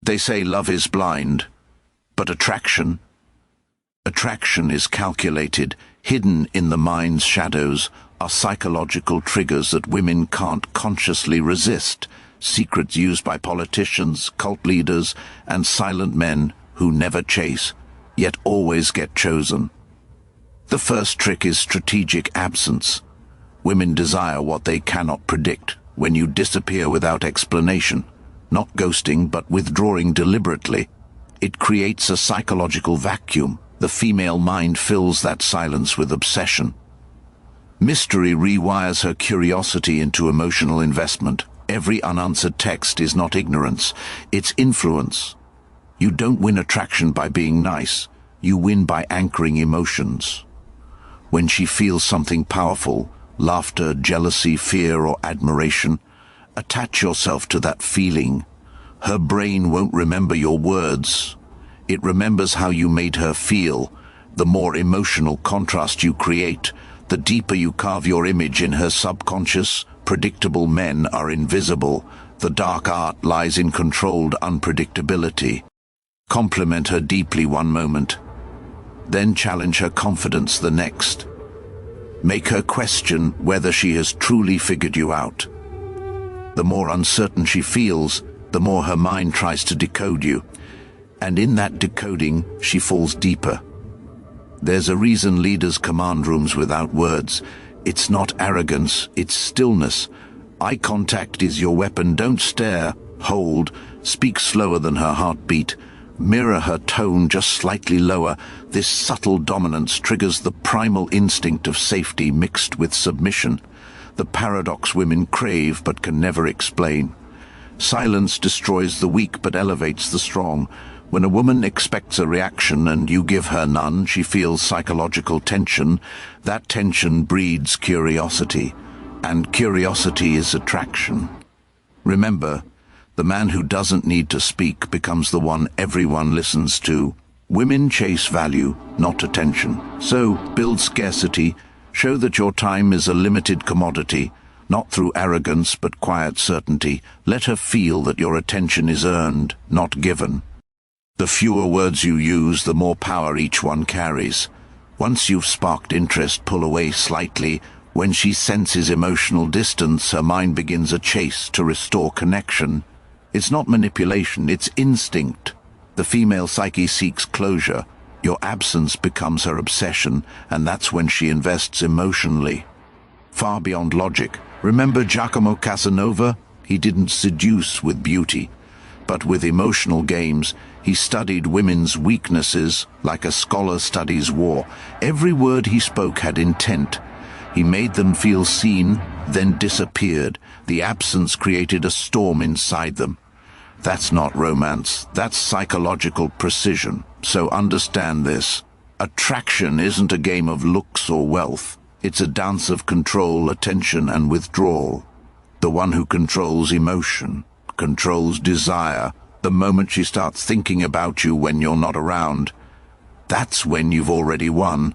They say love is blind, but attraction is calculated, hidden in the mind's shadows, are psychological triggers that women can't consciously resist, secrets used by politicians, cult leaders, and silent men who never chase, yet always get chosen. The first trick is strategic absence. Women desire what they cannot predict. When you disappear without explanation, not ghosting but withdrawing deliberately, it creates a psychological vacuum. The female mind fills that silence with obsession. Mystery rewires her curiosity into emotional investment. Every unanswered text is not ignorance, it's influence. You don't win attraction by being nice, you win by anchoring emotions. When she feels something powerful, laughter, jealousy, fear, or admiration, attach yourself to that feeling. Her brain won't remember your words. It remembers how you made her feel. The more emotional contrast you create, the deeper you carve your image in her subconscious. Predictable men are invisible. The dark art lies in controlled unpredictability. Compliment her deeply one moment, then challenge her confidence the next. Make her question whether she has truly figured you out. The more uncertain she feels, the more her mind tries to decode you. And in that decoding, she falls deeper. There's a reason leaders command rooms without words. It's not arrogance, it's stillness. Eye contact is your weapon. Don't stare, hold, speak slower than her heartbeat. Mirror her tone just slightly lower. This subtle dominance triggers the primal instinct of safety mixed with submission. The paradox women crave but can never explain. Silence destroys the weak but elevates the strong. When a woman expects a reaction and you give her none, she feels psychological tension. That tension breeds curiosity, and curiosity is attraction. Remember, the man who doesn't need to speak becomes the one everyone listens to. Women chase value, not attention. So, build scarcity. Show that your time is a limited commodity, not through arrogance but quiet certainty. Let her feel that your attention is earned, not given. The fewer words you use, the more power each one carries. Once you've sparked interest, pull away slightly. When she senses emotional distance, her mind begins a chase to restore connection. It's not manipulation, it's instinct. The female psyche seeks closure. Your absence becomes her obsession, and that's when she invests emotionally. Far beyond logic. Remember Giacomo Casanova? He didn't seduce with beauty, but with emotional games. He studied women's weaknesses like a scholar studies war. Every word he spoke had intent. He made them feel seen, then disappeared. The absence created a storm inside them. That's not romance, that's psychological precision. So understand this. Attraction isn't a game of looks or wealth. It's a dance of control, attention, and withdrawal. The one who controls emotion, controls desire. The moment she starts thinking about you when you're not around, that's when you've already won.